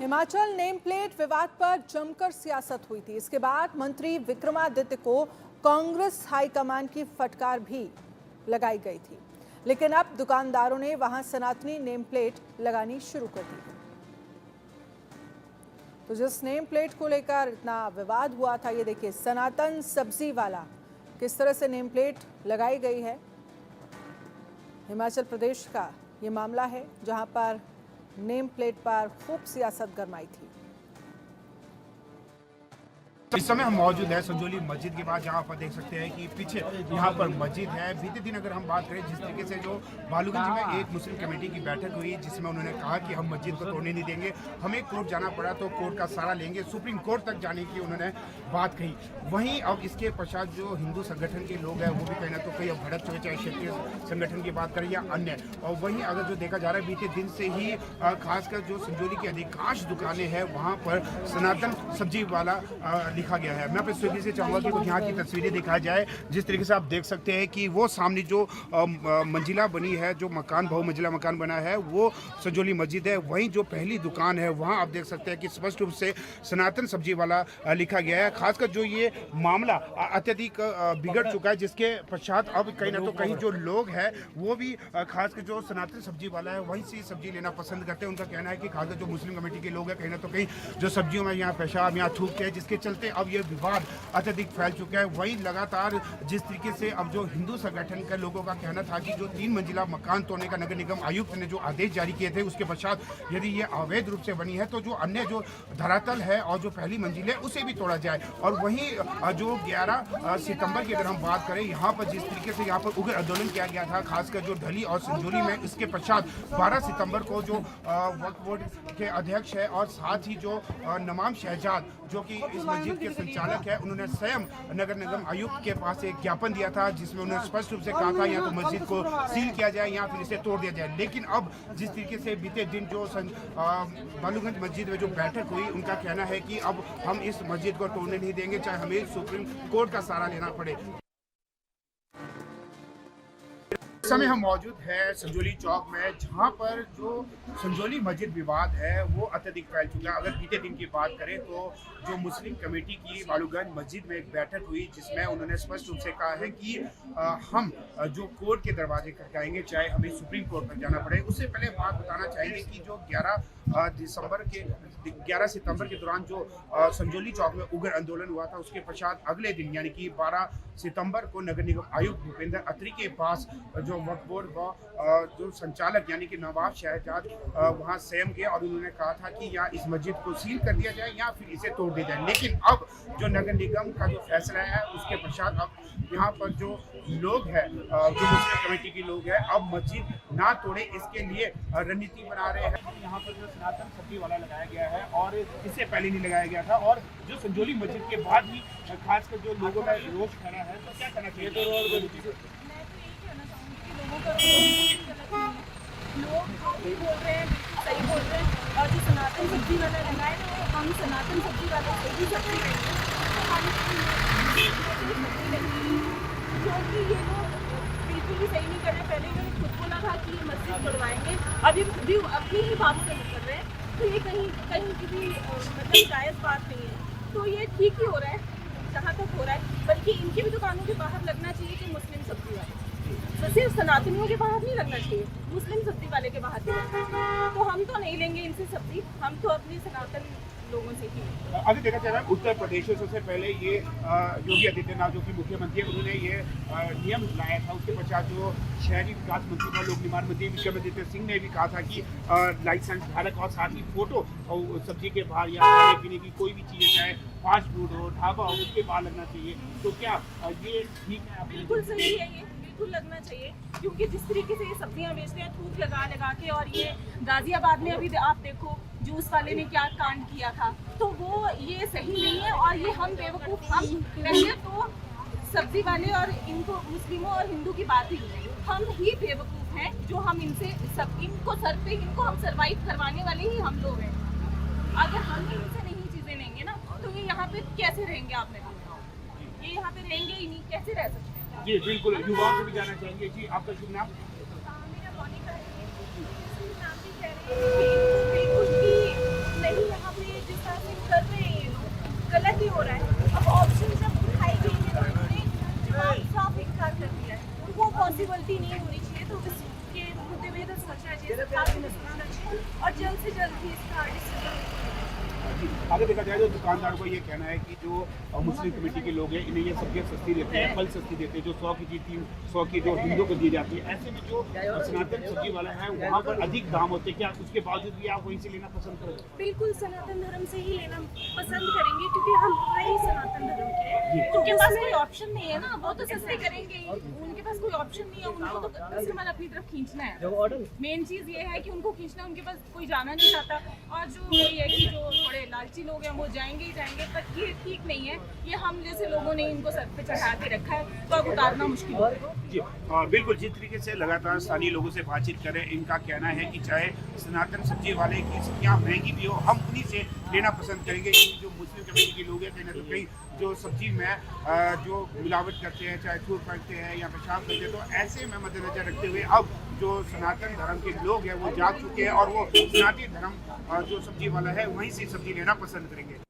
Himachal name plate विवाद पर जमकर सियासत हुई थी। इसके बाद मंत्री विक्रमादित्य को कांग्रेस हाईकमान की फटकार भी लगाई गई थी, लेकिन अब दुकानदारों ने वहां सनातनी नेम प्लेट लगानी शुरू कर दी है। तो जिस नेम प्लेट को लेकर इतना विवाद हुआ था, ये देखिए सनातन सब्जी वाला किस तरह से नेम प्लेट लगाई गई है। हिमाचल प्रदेश का ये मामला है जहां पर नेम प्लेट पर खूब सियासत गरमाई थी। इस समय हम मौजूद है संजोली मस्जिद के पास, जहाँ पर देख सकते हैं कि पीछे यहाँ पर मस्जिद है। बीते दिन अगर हम बात करें, जिस तरीके से जो बालूगंज में एक मुस्लिम कमेटी की बैठक हुई जिसमें उन्होंने कहा कि हम मस्जिद को तोड़ने नहीं देंगे, हमें कोर्ट जाना पड़ा तो कोर्ट का सहारा लेंगे, सुप्रीम कोर्ट तक जाने की उन्होंने बात कही। वहीं अब इसके पश्चात जो हिंदू संगठन के लोग हैं वो भी कहीं ना तो कहीं अब भड़क चुके, चाहे क्षेत्रीय संगठन की बात करें या अन्य। और वहीं अगर जो देखा जा रहा है, बीते दिन से ही खासकर जो संजोली की अधिकांश दुकानें हैं वहाँ पर सनातन सब्जी वाला लिखा गया है। मैं अपने स्विगी से चाहूँगा कि कुछ यहाँ की तस्वीरें दिखाई जाए। जिस तरीके से आप देख सकते हैं कि वो सामने जो मंजिला बनी है, जो मकान बहुमंजिला मकान बना है, वो संजोली मस्जिद है। वहीं जो पहली दुकान है वहाँ आप देख सकते हैं कि स्पष्ट रूप से सनातन सब्जी वाला लिखा गया है। खासकर जो ये मामला अत्यधिक बिगड़ चुका है, जिसके पश्चात अब कहीं ना तो कहीं जो लोग हैं वो भी खासकर जो सनातन सब्जी वाला है वहीं से सब्जी लेना पसंद करते हैं। उनका कहना है कि खासकर जो मुस्लिम कमेटी के लोग हैं कहीं ना तो कहीं जो सब्जियों में यहाँ पेशाब यहाँ थूकते हैं, जिसके चलते अब ये विवाद अत्यधिक फैल चुका है। वहीं लगातार जिस तरीके से अब जो हिंदू संगठन के लोगों का कहना था कि जो 3 मंजिला मकान तोड़ने का नगर निगम आयुक्त ने जो आदेश जारी किए थे, उसके पश्चात यदि ये अवैध रूप से बनी है तो जो अन्य जो धरातल है और जो पहली मंजिल है उसे भी तोड़ा जाए। और वहीं जो 11 सितंबर की अगर हम बात करें, यहाँ पर जिस तरीके से यहाँ पर उग्र आंदोलन किया गया था खासकर जो ढली और संजोली में, इसके पश्चात 12 सितंबर को जो वक्फ बोर्ड के अध्यक्ष है और साथ ही जो नमाम शहजाद जो कि इस मस्जिद के संचालक है, उन्होंने स्वयं नगर निगम आयुक्त के पास एक ज्ञापन दिया था जिसमें उन्होंने स्पष्ट रूप से कहा था या तो मस्जिद को सील किया जाए या फिर इसे तोड़ दिया जाए। लेकिन अब जिस तरीके से बीते दिन जो बालूगंज मस्जिद में जो बैठक हुई, उनका कहना है कि अब हम इस मस्जिद को तोड़ने नहीं देंगे, चाहे हमें सुप्रीम कोर्ट का सहारा लेना पड़े। इस समय हम मौजूद है संजोली चौक में, जहां पर जो संजोली मस्जिद विवाद है वो अत्यधिक फैल चुका है। अगर बीते दिन की बात करें तो जो मुस्लिम कमेटी की बालूगंज मस्जिद में एक बैठक हुई जिसमें उन्होंने स्पष्ट रूप से कहा है कि हम जो कोर्ट के दरवाजे खटकाएंगे, चाहे हमें सुप्रीम कोर्ट तक जाना पड़े। उससे पहले बात बताना चाहेंगे कि जो 11 सितंबर के दौरान जो संजोली चौक में उग्र आंदोलन हुआ था, उसके पश्चात अगले दिन यानी कि 12 सितंबर को नगर निगम आयुक्त भूपेंद्र अत्री के पास जो वक्फ बोर्ड का जो संचालक यानी कि नवाब शहजाद वहां स्वयं गए और उन्होंने कहा था कि या इस मस्जिद को सील कर दिया जाए या फिर इसे तोड़ दिया जाए। लेकिन अब जो नगर निगम का जो फैसला है उसके पश्चात अब यहाँ पर जो लोग हैं, जो मुस्लिम कमेटी के लोग हैं, अब मस्जिद ना तोड़े इसके लिए रणनीति बना रहे हैं। यहाँ पर जो सनातन सब्जी वाला लगाया गया है और इससे पहले नहीं लगाया गया था, और जो संजोली मस्जिद के बाद भी खासकर जो लोगों का रोष खड़ा है, तो क्या करना चाहिए? लोग भी बोल रहे हैं, सही बोल रहे हैं, और जो सनातन सब्जी वाला लगाए ना, हम सनातन सब्जी वाले से ही सब्जी लेंगे, क्योंकि ये लोग बिल्कुल भी सही नहीं कर रहे। पहले इन्होंने खुद बोला था कि ये मस्जिद तोड़वाएंगे, अभी खुद भी अपनी ही बात से कर रहे हैं, तो ये कहीं की भी मतलब जायज़ बात नहीं है। तो ये ठीक ही हो रहा है जहाँ तक हो रहा है, बल्कि इनकी भी दुकानों के बाहर लगना चाहिए कि मुस्लिम सब्जी वाले, तो सिर्फ सनातनियों के बाहर नहीं लगना चाहिए, मुस्लिम सब्जी वाले के बाहर भी लगना चाहिए। तो हम तो नहीं लेंगे इनसे सब्जी, हम तो अपनी सनातन लोगों से ही। अभी देखा जा रहा है उत्तर प्रदेश से सबसे पहले ये योगी आदित्यनाथ जो कि मुख्यमंत्री है, उन्होंने ये नियम लाया था। उसके पश्चात जो शहरी विकास मंत्री और लोक निर्माण मंत्री विक्रमादित्य सिंह ने भी कहा था कि लाइसेंस धारक और साथ ही फोटो और सब्जी के बाहर या खाने पीने की कोई भी चीज़, चाहे फास्ट फूड हो, ढाबा हो, उसके बाहर लगना चाहिए। तो क्या ये ठीक है? बिल्कुल सही है, ये बिल्कुल लगना चाहिए, क्योंकि जिस तरीके से ये सब्जियां बेचते हैं थूक लगा के, और ये गाजियाबाद में अभी आप देखो जूस वाले ने क्या कांड किया था, तो वो ये सही नहीं है। और ये हम बेवकूफ़, हम पहले तो सब्जी वाले और इनको मुस्लिमों और हिंदू की बात ही नहीं, हम ही बेवकूफ़ हैं जो हम इनसे सब इनको सर पे इनको हम सर्वाइव करवाने वाले ही हम लोग हैं। अगर हम इनसे नहीं चीज़ें लेंगे ना, तो ये यहाँ पे कैसे रहेंगे? आपने कहा ये यहाँ पे रहेंगे ही नहीं, कैसे रह सकते हैं? जी बिल्कुल, युवाओं से भी जाना चाहेंगे। जी आपका शुभ नाम? मेरा मोनिका है। नाम भी कह रहे हैं, बिल्कुल भी नहीं है। ही इसका डिस्ट्रीब्यूट जी, अगर देखा जाए तो दुकानदार को ये कहना है कि जो मुस्लिम कमेटी के लोग हैं इन्हें ये सब्जियां सस्ती देते हैं, फल सस्ती देते हैं, जो 100 की चीज 300 की जो हिंदुओं को दी जाती है, ऐसे में जो सनातन सब्जी वाला है वहाँ पर अधिक दाम होते हैं, क्या उसके बावजूद भी आप वहीं से लेना पसंद करोगे? बिल्कुल सनातन धर्म से ही लेना पसंद करेंगे, क्योंकि हम ही सनातन धर्म के जी। हैं। उनके पास कोई ऑप्शन नहीं है ना, वो तो सस्ते करेंगे ही, उनके पास कोई ऑप्शन नहीं है, उनको तो कस्टमर अपनी तरफ खींचना है। मेन चीज ये है कि उनको खींचना, उनके पास कोई जाना नहीं चाहता, और जो ये है कि जो थोड़े लालची लोग हैं वो जाएंगे ही जाएंगे, पर ये ठीक नहीं है। ये हम जैसे लोगों ने इनको सर पे चढ़ा के रखा है, तो अब उतारना मुश्किल है। जी बिल्कुल, जिस तरीके से लगातार स्थानीय लोगों से बातचीत करें, इनका कहना है कि चाहे सनातन सब्जी वाले की सब्जियाँ महंगी भी हो, हम उन्हीं से लेना पसंद करेंगे, क्योंकि जो मुस्लिम कम्युनिटी के लोग हैं कहीं ना तो कहीं जो सब्जी में जो मिलावट करते हैं, चाहे थूक फेंकते हैं या पेशाब करते हैं, तो ऐसे में मद्देनजर रखते हुए अब जो सनातन धर्म के लोग हैं वो जाग चुके हैं और वो सनातन धर्म जो सब्जी वाला है वहीं से सब्जी लेना पसंद करेंगे।